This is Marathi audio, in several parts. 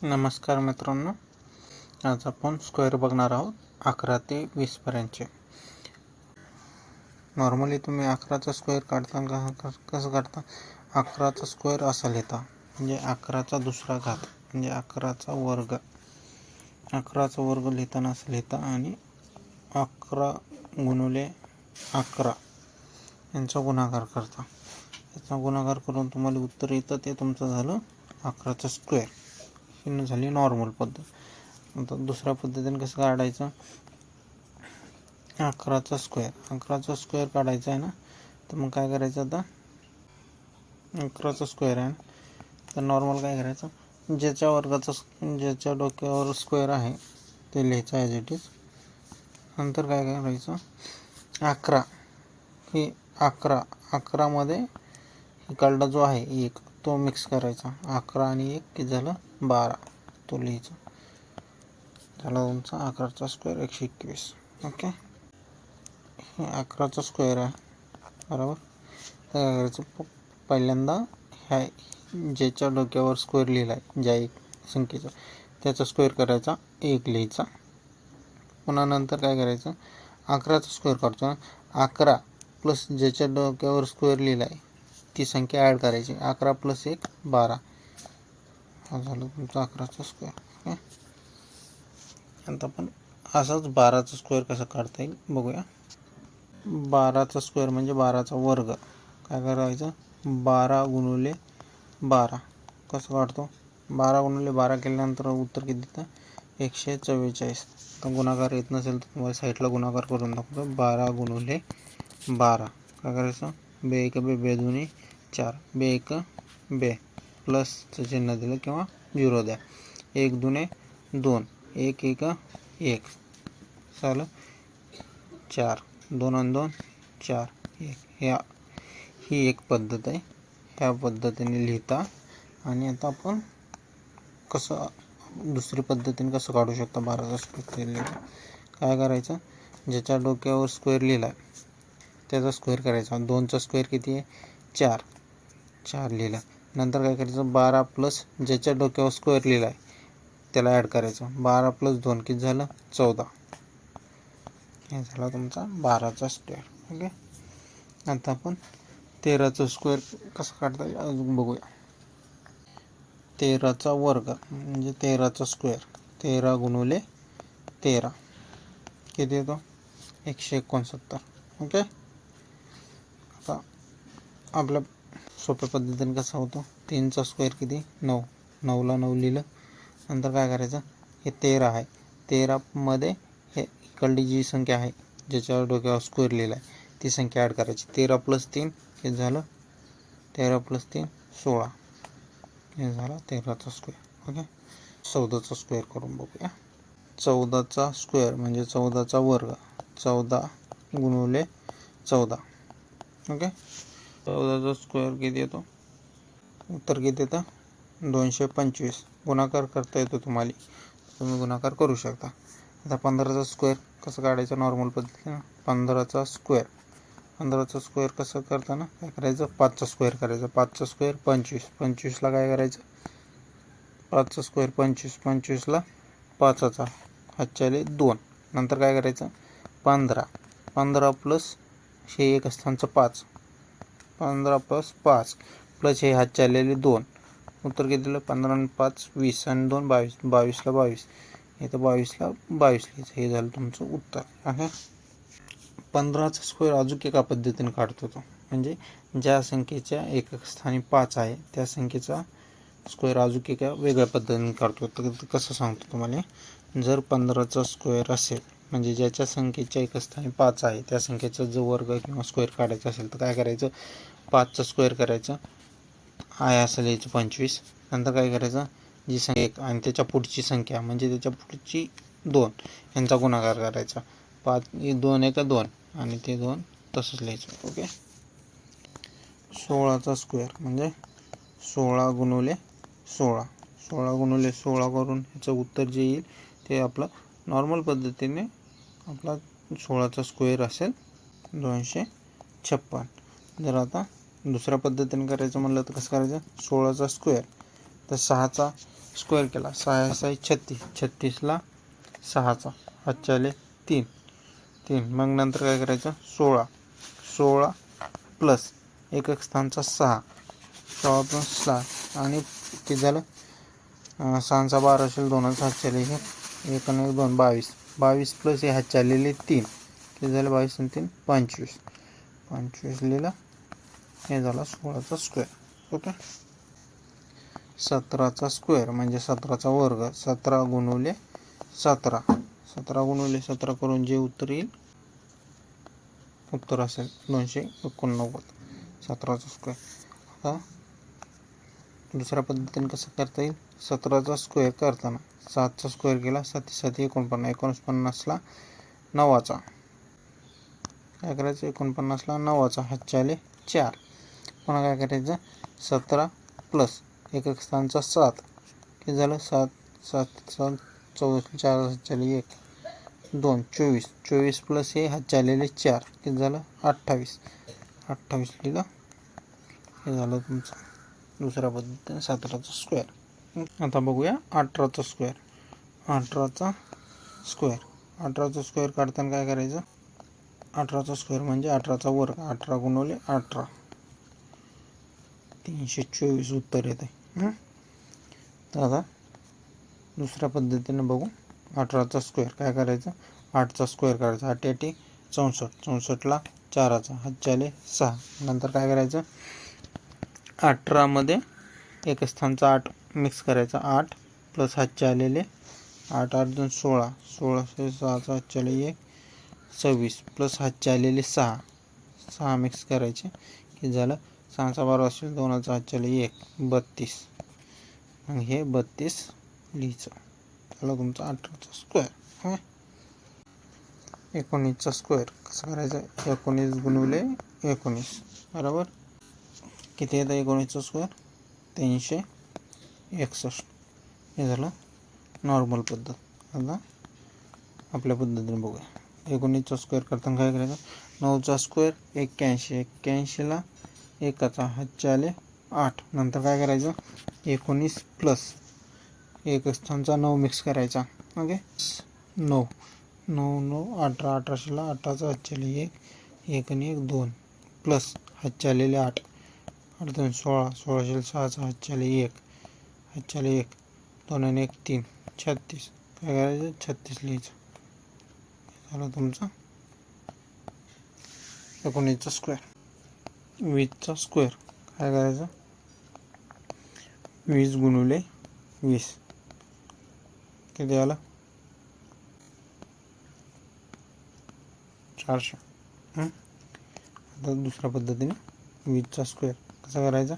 नमस्कार मित्रांनो, आज आपण स्क्वेअर बघणार आहोत 11 ते 20 पर्यंतचे. नॉर्मली तुम्ही 11चा स्क्वेअर काढता कसं काढता? 11चा स्क्वेअर असा लिहिता, म्हणजे 11चा दुसरा घात म्हणजे 11चा वर्ग. 11चा वर्ग लिहिताना असं लिहिता आणि 11 गुणिले 11 यांचा गुणाकार करता. याचा गुणाकार करून तुम्हाला उत्तर येतं, ते तुमचं झालं 11चा स्क्वेअर. ही झाली नॉर्मल पद्धत. आता दुसऱ्या पद्धतीने कसं काढायचं? 11चा स्क्वेअर काढायचा आहे ना, तर मग काय करायचं? आता 11चा स्क्वेअर आहे तर नॉर्मल काय करायचं? ज्याच्या डोक्यावर स्क्वेअर आहे ते लिहायचं ॲज इट इज. नंतर काय करायचं? 11 ही 11मध्ये इकडला जो आहे एक तो मिक्स करायचा. 11 आणि 1 किती झालं? 12. तो लिहायचा. झाला तुमचा 11चा स्क्वेअर 121. ओके, हे 11चा स्क्वेअर आहे बरोबर. तर काय करायचं? पहिल्यांदा ह्या ज्याच्या डोक्यावर स्क्वेअर लिहिला आहे ज्या एक संख्येचा, त्याचा स्क्वेअर करायचा, 1 लिहायचा. पुन्हा नंतर काय करायचं? 11चा स्क्वेअर काढतो. 11 प्लस ज्याच्या डोक्यावर स्क्वेअर लिहिला आहे ती संख्या ॲड करायची. 11 + 1 12. हा झालं तुमचा 11चा स्क्वेअर. ओके, आता आपण असाच 12चा स्क्वेअर कसा काढता येईल बघूया. 12चा स्क्वेअर म्हणजे 12चा वर्ग. काय करायचं? 12 गुणिले 12 कसं काढतो? 12 गुणिले 12 केल्यानंतर उत्तर किती देतं? 144. तर गुणाकार येत नसेल तर तुम्हाला साईडला गुणाकार करून दाखवतो. 12 गुणिले 12 काय करायचं? 2 1 2 2 2 4 2 1 2 प्लसचं चिन्ह दिलं किंवा 0 द्या. 1 2 2 1 1 1 झालं 4 2 आणि 2 4 1. ही एक पद्धत आहे. ह्या पद्धतीने लिहिता. आणि आता आपण कसं दुसरी पद्धतीने कसं काढू शकता 12चा स्क्वेअर? काय करायचं? ज्याच्या डोक्यावर स्क्वेअर लिहिला आहे त्याचा स्क्वेअर करायचा. 2चा स्क्वेअर किती आहे? 4. 4 लिहिला. नंतर काय करायचं? 12 प्लस ज्याच्या डोक्यावर स्क्वेअर लिहिला आहे त्याला ॲड करायचं. 12 + 2 किती झालं? 14. हे झाला तुमचा 12चा स्क्वेअर. ओके, आता आपण 13चा स्क्वेअर कसं काढता येईल अजून बघूया. 13चा वर्ग म्हणजे 13चा स्क्वेअर. 13 गुणिले 13 किती येतो? 169. ओके, आता आपल्या सोप्या पद्धतीने कसा होतो? 3चा स्क्वेअर किती? 9. 9ला 9 लिहिलं. नंतर काय करायचं? हे 13 आहे. 13मध्ये हे इकडली जी संख्या आहे ज्याच्यावर डोक्यावर स्क्वेअर लिहिला आहे ती संख्या ॲड करायची. 13 + 3 हे झालं 13 + 3 16. हे झाला 13चा स्क्वेअर. ओके, 14चा स्क्वेअर करून बघूया. 14चा स्क्वेअर म्हणजे 14चा वर्ग. 14 गुणिले 14. ओके, 14चा स्क्वेअर किती येतो? उत्तर किती येतं? 225. गुणाकार करता येतो तुम्हाला, तुम्ही गुणाकार करू शकता. आता 15चा स्क्वेअर कसं काढायचं नॉर्मल पद्धतीनं? 15चा स्क्वेअर कसं करताना काय करायचं? 5चा स्क्वेअर करायचं. 5चा स्क्वेअर 25. 25ला काय करायचं? 5चा स्क्वेअर 25. 25ला 5चा हातच्याले 2. नंतर काय करायचं? 15 प्लस हे एक स्थानचं 5. 15 + 5 प्लस हे हातचे आलेले 2. उत्तर किती दिलं? 15 आणि 5 20 आणि 2 22. 22ला 22. इथं 22ला 22 लिहायचं. हे झालं तुमचं उत्तर. आहे 15चा स्क्वेअर अजून एका पद्धतीने काढतो तो, म्हणजे ज्या संख्येच्या एकक स्थानी 5 आहे त्या संख्येचा स्क्वेअर अजून एका वेगळ्या पद्धतीने काढतो. तर कसं सांगतो तुम्हाला. जर 15चा स्क्वेअर असेल म्हणजे ज्याच्या संख्येच्या एकक स्थानी 5 आहे त्या संख्येचा जो वर्ग किंवा स्क्वेअर काढायचा असेल तर काय करायचं? 5चा स्क्वेअर करायचं. आहे असं लिहायचं 25. नंतर काय करायचं? जी संख्या 1 आणि त्याच्या पुढची संख्या म्हणजे त्याच्या पुढची 2 यांचा गुणाकार करायचा. 5 2 1 2 आणि ते 2 तसंच लिहायचं. ओके, 16चा स्क्वेअर म्हणजे 16 गुणिले 16. 16 गुणिले 16 करून ह्याचं उत्तर जे येईल ते आपलं नॉर्मल पद्धतीने आपला 16चा स्क्वेअर असेल 256. जर आता दुसऱ्या पद्धतीने करायचं म्हणलं तर कसं करायचं? 16चा स्क्वेअर तर 6चा स्क्वेअर केला, 6 6 36, 36ला 6चा हातचे आले 3 3. मग नंतर काय करायचं, 16 16 प्लस एक स्थानचा 6 16 प्लस 6 आणि किती झालं, 6चा 12 असेल, 2चा हातचे आले 1 आणि 1 2 22 22 प्लस हे हातचे आलेले 3 किती झालं, 22 आणि 3 25 25 लिहिलं. हे झाला 16चा स्क्वेअर. ओके. 17चा स्क्वेअर म्हणजे 17चा वर्ग, 17 गुणिले 17 17 गुणिले 17 करून जे उत्तर येईल, उत्तर असेल 289. 17चा स्क्वेअर. आता दुसऱ्या पद्धतीने कसं करता येईल, 17चा स्क्वेअर करताना 7चा स्क्वेअर केला, 7 7 49, 49ला 9चा काय करायचं, 49ला 9चा हातचे आले 4. पुन्हा काय करायचं, 17 प्लस एक स्थानचा 7 किती झालं, 7 7 7 24 4 हातचे आले 1 2 24 24 प्लस हे हातचे आलेले 4 किती झालं, 28 28 लिहिलं. हे झालं तुमचं दुसऱ्या पद्धतीने 17चा स्क्वेअर. आता बघूया 18चा स्क्वेअर. 18चा स्क्वेअर 18चा स्क्वेअर काढताना काय करायचं, 18चा स्क्वेअर म्हणजे 18चा वर्ग, 18 गुणिले 18 324 उत्तर येते. तर आता दुसऱ्या पद्धतीने बघू. 18चा स्क्वेअर काय करायचं, 8चा स्क्वेअर करायचा, 8 8 64 64ला 4चा हातचे आले 6. नंतर काय करायचं, 18मध्ये एक स्थानचा 8 मिक्स करायचा, 8 प्लस हातचे आलेले 8 8 2 16 16 6चा हातचे आले 1 26 प्लस हातचे आलेले 6 6 मिक्स करायचे की झालं, 6चा 12 असेल, 2चा हातचे आले 1 32. मग हे 32 लिहायचं. झालं तुमचा 18चा स्क्वेअर. 19चा स्क्वेअर कसं करायचं, 19 गुणिले 19 बरोबर किती येतं, 19चा स्क्वेअर 361. हे झालं नॉर्मल पद्धत. आता आपल्या पद्धतीने बघूया. 19चा स्क्वेअर करताना काय करायचं, 9चा स्क्वेअर 81 81ला 1चा हातचे आले 8. नंतर काय करायचं, 19 प्लस एक स्थानचा 9 मिक्स करायचा. ओके. 9 9 9 18 18ला 8चा हातचे आले 1 1 आणि 1 2 प्लस हातचे आलेले 8 8 2 16 16 6चा हातचे आले 1 हातचे आले 1 2 आणि 1 3 36. काय करायचं, 36 लिहायचं. झालं तुमचा 19चा स्क्वेअर. 20चा स्क्वेअर काय करायचं, 20 गुणिले 20 किती आलं, 400. आता दुसऱ्या पद्धतीने 20चा स्क्वेअर कसा करायचा,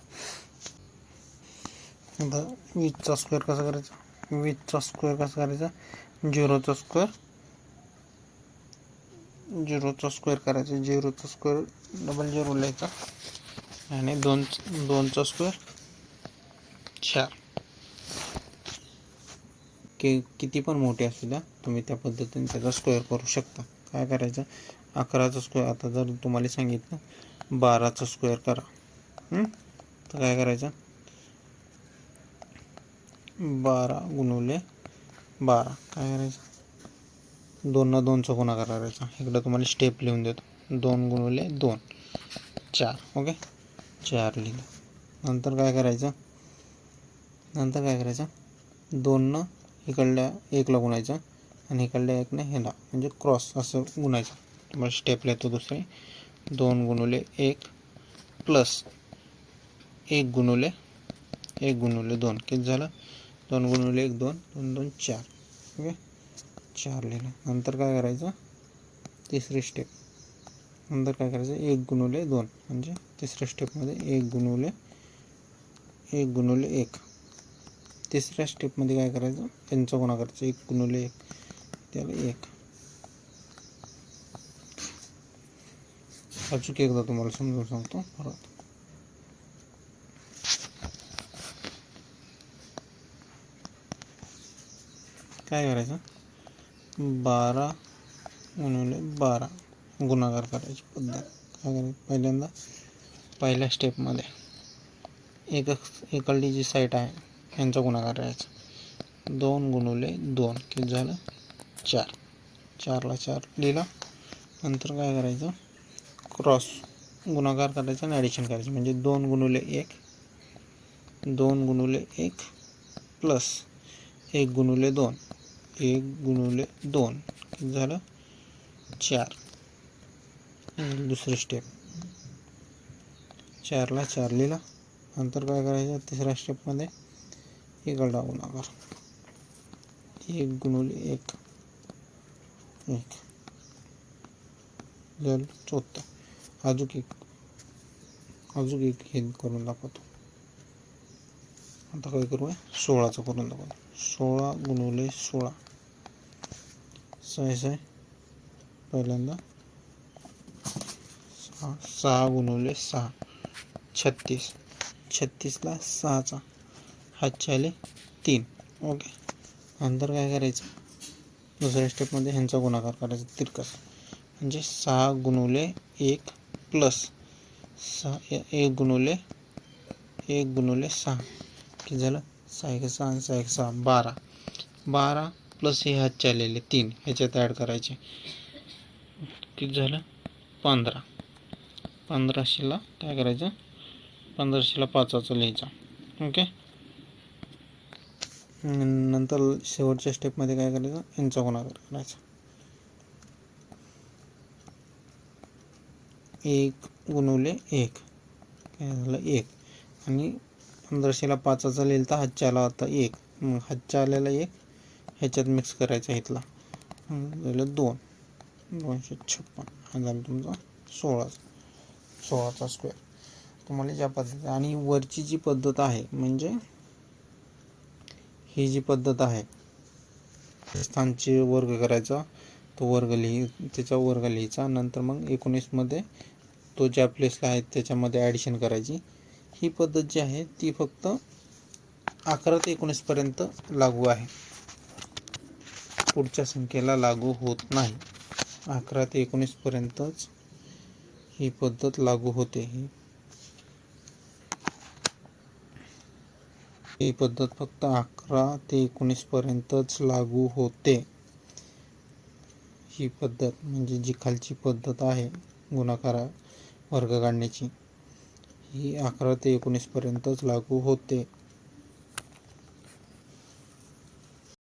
आता 20चा स्क्वेअर कसा करायचा, 20चा स्क्वेअर कसा करायचा, 0चा स्क्वेअर 0चा स्क्वेअर करायचा, 0चा स्क्वेअर डबल 0 लिहायचा आणि 2चा स्क्वेअर 4. किती पण मोठे असू द्या, तुम्ही त्या पद्धतीने त्याचा स्क्वेअर करू शकता. काय करायचं, 11चा स्क्वेअर. आता जर तुम्हाला सांगितलं 12चा स्क्वेअर करा, तर काय करायचं, 12 गुणिले 12 काय करायचं, 2 ना 2चा गुणाकार करायचा. इकडं तुम्हाला स्टेप लिहून देतो, 2 गुणिले 2 4. ओके. 4 लिहिलं. नंतर काय करायचं, 2 न इकडल्या 1ला गुणायचं आणि इकडल्या 1 ने ह्याला म्हणजे क्रॉस असं गुणायचं. तुम्हाला स्टेप लिहितो दुसरे, 2 गुणिले 1 प्लस 1 गुणिले 2 किती झालं, 2 गुणिले 1 2 2 2 4. ओके. 4 लिहिलं. नंतर काय करायचं, तिसरी स्टेप. नंतर काय करायचं, 1 गुणिले 2 म्हणजे तिसऱ्या स्टेपमध्ये 1 गुणिले 1. तिसऱ्या स्टेपमध्ये काय करायचं, त्यांचा गुणाकार करायचं, 1 गुणिले 1 त्याला 1. अचूक एकदा तुम्हाला समजून सांगतो परत. काय करायचं, 12 गुणिले 12 गुणाकार करायची पद्धत. काय करायचं, पहिल्यांदा पहिल्या स्टेपमध्ये इकडली जी साईड आहे यांचा गुणाकार करायचा. 2 गुणिले 2 किती झालं 4. 4ला 4 लिहिला. नंतर काय करायचं क्रॉस गुणाकार करायचा आणि ॲडिशन करायचं म्हणजे 2 गुणिले 1 2 गुणिले 1 प्लस 1 गुणिले 2 1 गुणिले 2 किती झालं 4. दुसरी स्टेप 4ला 4 लिहिला. नंतर काय करायचं तिसऱ्या स्टेपमध्ये इकडला गुणाकार 1 गुणिले 1 1 झालं 14. अजून एक हे करून दाखवतो. आता काय करूया 16चं करून दाखवतो. 16 गुणिले 16 6 पहिल्यांदा 6 गुणिले 6 36. 36ला 6चा हातचे आले 3. ओके. नंतर काय करायचं दुसऱ्या स्टेपमध्ये ह्यांचा गुणाकार करायचा तिरकस म्हणजे 6 गुणिले 1 प्लस 1 गुणिले 6 किती झालं 6 1 6 आणि 6 1 6 12. 12 प्लस हे हातचे आलेले 3 ह्याच्यात ॲड करायचे किती झालं 15. 1500ला काय करायचं 1500ला 5चा लिहायचा. ओके. नंतर शेवटच्या स्टेपमध्ये काय करायचं यांचा गुणाकार करायचा 1 गुणिले 1 काय झालं 1 आणि 1500ला 5चा लिहिला तर हातच्या आला होता 1 मग हातच्या आलेला 1 ह्याच्यात मिक्स करायचा इथला झालं 2 256 हा झाला तुमचा 16चा स्क्वेअर. तुम्हाला ज्या पद्धती आणि वरची जी पद्धत आहे म्हणजे ही जी पद्धत आहे स्थानचे वर्ग करायचा तो वर्ग त्याचा वर्ग लिहायचा. नंतर मग 19मध्ये तो ज्या प्लेसला आहे त्याच्यामध्ये ॲडिशन करायची. ही पद्धत जी आहे ती फक्त 11 ते 19पर्यंत लागू आहे. पुढच्या संख्येला लागू होत नाही. 11 ते 19पर्यंतच ही पद्धत लागू होते. ही पद्धत फक्त 11 ते 19पर्यंतच लागू होते. ही पद्धत म्हणजे जी खालची पद्धत आहे गुणाकार वर्ग काढण्याची ही 11 ते 19पर्यंतच लागू होते.